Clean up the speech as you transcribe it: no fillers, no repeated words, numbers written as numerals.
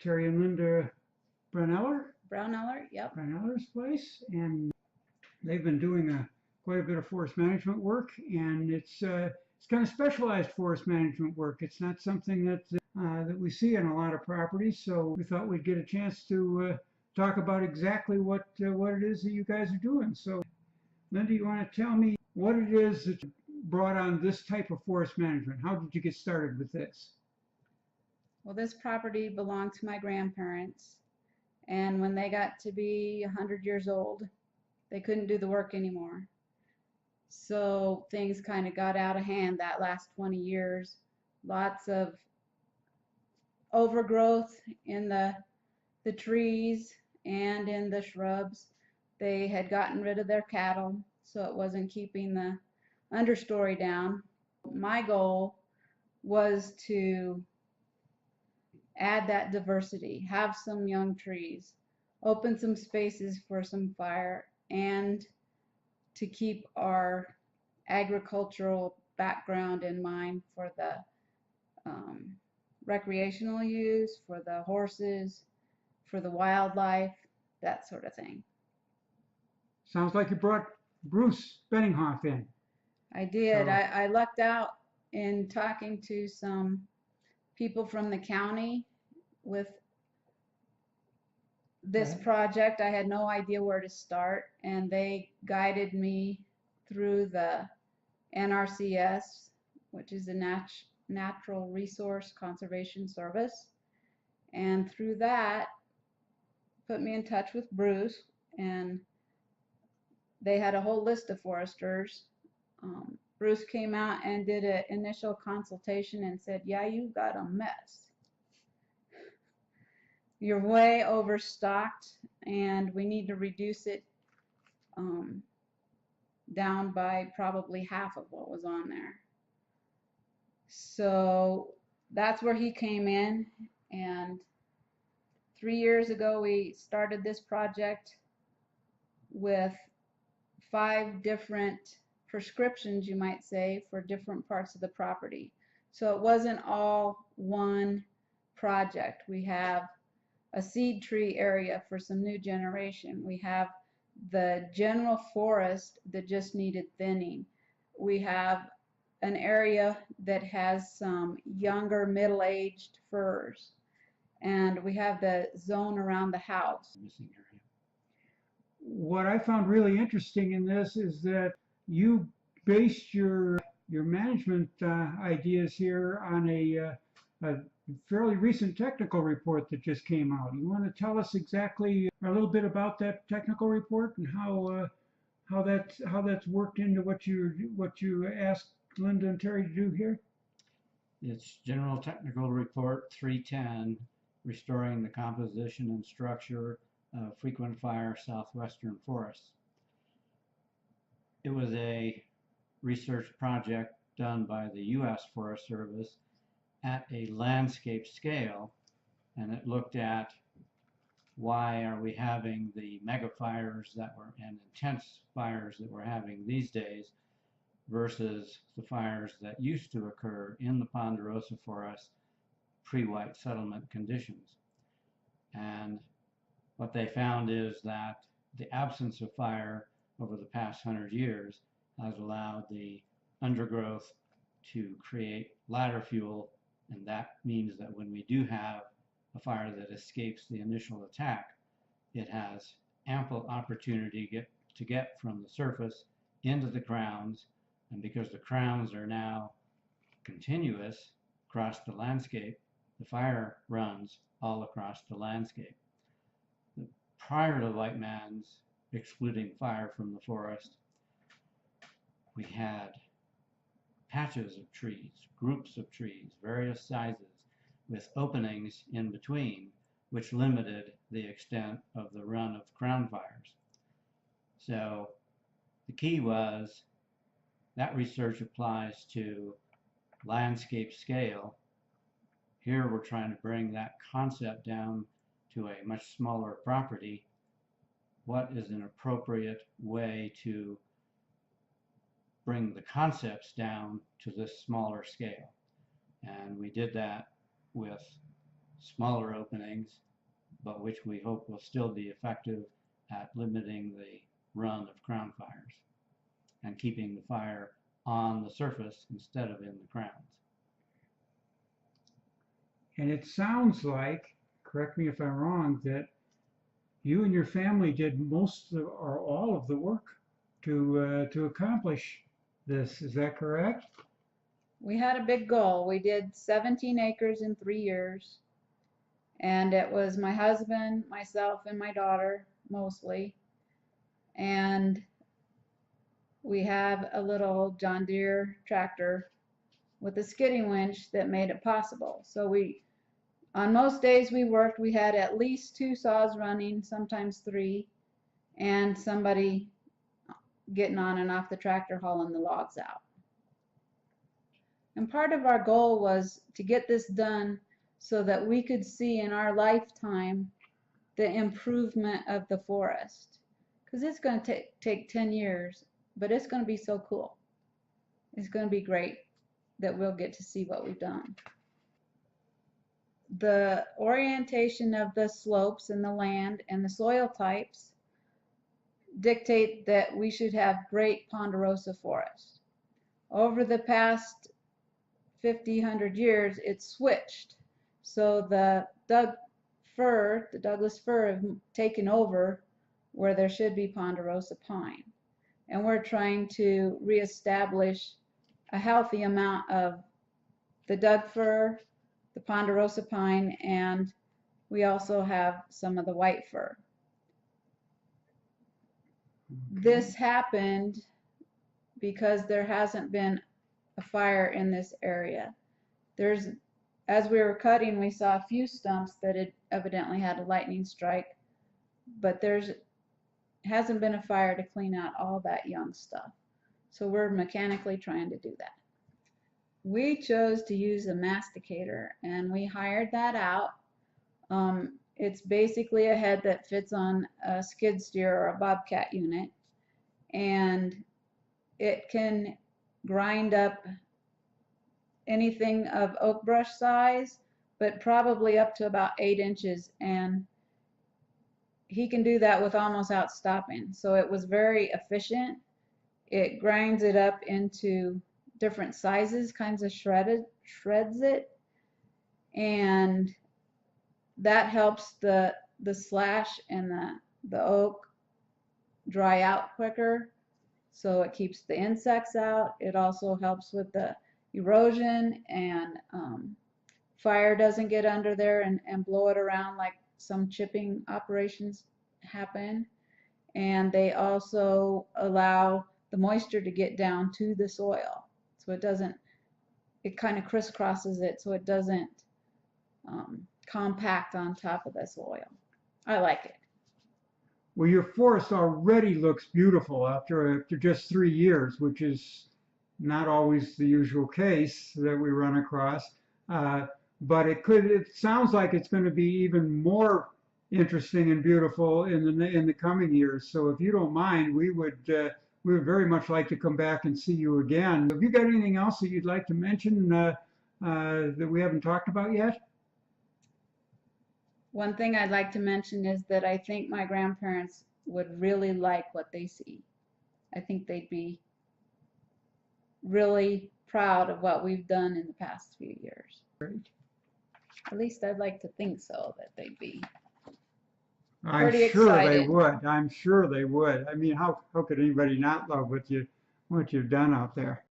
Terry and Linda Browneller. Browneller, yep. Browneller's place, and they've been doing quite a bit of forest management work, and it's kind of specialized forest management work. It's not something that we see on a lot of properties, so we thought we'd get a chance to talk about exactly what it is that you guys are doing. So, Linda, you want to tell me what it is that you brought on this type of forest management? How did you get started with this? Well, this property belonged to my grandparents, and when they got to be 100 years old, they couldn't do the work anymore. So things kind of got out of hand that last 20 years. Lots of overgrowth in the trees and in the shrubs. They had gotten rid of their cattle, so it wasn't keeping the understory down. My goal was to add that diversity, have some young trees, open some spaces for some fire, and to keep our agricultural background in mind for the recreational use, for the horses, for the wildlife, that sort of thing. Sounds like you brought Bruce Benninghoff in. I did. So, I lucked out in talking to some people from the county with this project. I had no idea where to start, and they guided me through the NRCS, which is the Natural Resource Conservation Service, and through that put me in touch with Bruce, and they had a whole list of foresters. Bruce came out and did an initial consultation and said, yeah, you've got a mess. You're way overstocked, and we need to reduce it down by probably half of what was on there. So that's where he came in, and 3 years ago we started this project with 5 different prescriptions, you might say, for different parts of the property. So it wasn't all one project. We have a seed tree area for some new generation. We have the general forest that just needed thinning. We have an area that has some younger middle-aged firs, and we have the zone around the house. Missing area. what I found really interesting in this is that you based your management ideas here on a fairly recent technical report that just came out. You want to tell us exactly a little bit about that technical report and how that's worked into what you asked Linda and Terry to do here? It's General Technical Report 310, Restoring the Composition and Structure of Frequent Fire Southwestern Forests. It was a research project done by the U.S. Forest Service at a landscape scale, and it looked at why are we having the mega fires and intense fires that we're having these days versus the fires that used to occur in the ponderosa forest pre-white settlement conditions. And what they found is that the absence of fire over the past 100 years has allowed the undergrowth to create ladder fuel, and that means that when we do have a fire that escapes the initial attack, it has ample opportunity to get from the surface into the crowns, and because the crowns are now continuous across the landscape, the fire runs all across the landscape. Prior to the white man's excluding fire from the forest, we had patches of trees, groups of trees, various sizes, with openings in between, which limited the extent of the run of crown fires. So the key was that research applies to landscape scale. Here we're trying to bring that concept down to a much smaller property. What is an appropriate way to bring the concepts down to this smaller scale? And we did that with smaller openings, but which we hope will still be effective at limiting the run of crown fires and keeping the fire on the surface instead of in the crowns. And it sounds like, correct me if I'm wrong, that you and your family did most of, or all of the work to accomplish this. Is that correct? We had a big goal. We did 17 acres in 3 years. And it was my husband, myself, and my daughter mostly. And we have a little John Deere tractor with a skidding winch that made it possible. So on most days we worked, we had at least 2 saws running, sometimes 3, and somebody getting on and off the tractor hauling the logs out. And part of our goal was to get this done so that we could see in our lifetime the improvement of the forest. Because it's going to take 10 years, but it's going to be so cool. It's going to be great that we'll get to see what we've done. The orientation of the slopes and the land and the soil types dictate that we should have great ponderosa forest. Over the past 50, 100 years, it's switched. So the Douglas fir have taken over where there should be ponderosa pine. And we're trying to reestablish a healthy amount of the Doug fir, the ponderosa pine, and we also have some of the white fir. This happened because there hasn't been a fire in this area. As we were cutting, we saw a few stumps that had evidently had a lightning strike, but hasn't been a fire to clean out all that young stuff. So we're mechanically trying to do that. We chose to use a masticator, and we hired that out. It's basically a head that fits on a skid steer or a bobcat unit, and it can grind up anything of oak brush size, but probably up to about 8 inches, and he can do that with almost out stopping. So it was very efficient. It grinds it up into different sizes, kinds of shreds it, and that helps the slash and the oak dry out quicker, so it keeps the insects out. It also helps with the erosion, and fire doesn't get under there and blow it around like some chipping operations happen. And they also allow the moisture to get down to the soil, so it kind of crisscrosses it so it doesn't compact on top of the soil. I like it. Well, your forest already looks beautiful after just 3 years, which is not always the usual case that we run across. But it sounds like it's going to be even more interesting and beautiful in the coming years. So if you don't mind, we would very much like to come back and see you again. Have you got anything else that you'd like to mention that we haven't talked about yet? One thing I'd like to mention is that I think my grandparents would really like what they see. I think they'd be really proud of what we've done in the past few years. Great. At least I'd like to think so, that they'd be I'm pretty sure excited. they would. I'm sure they would. I mean, how could anybody not love what you've done out there?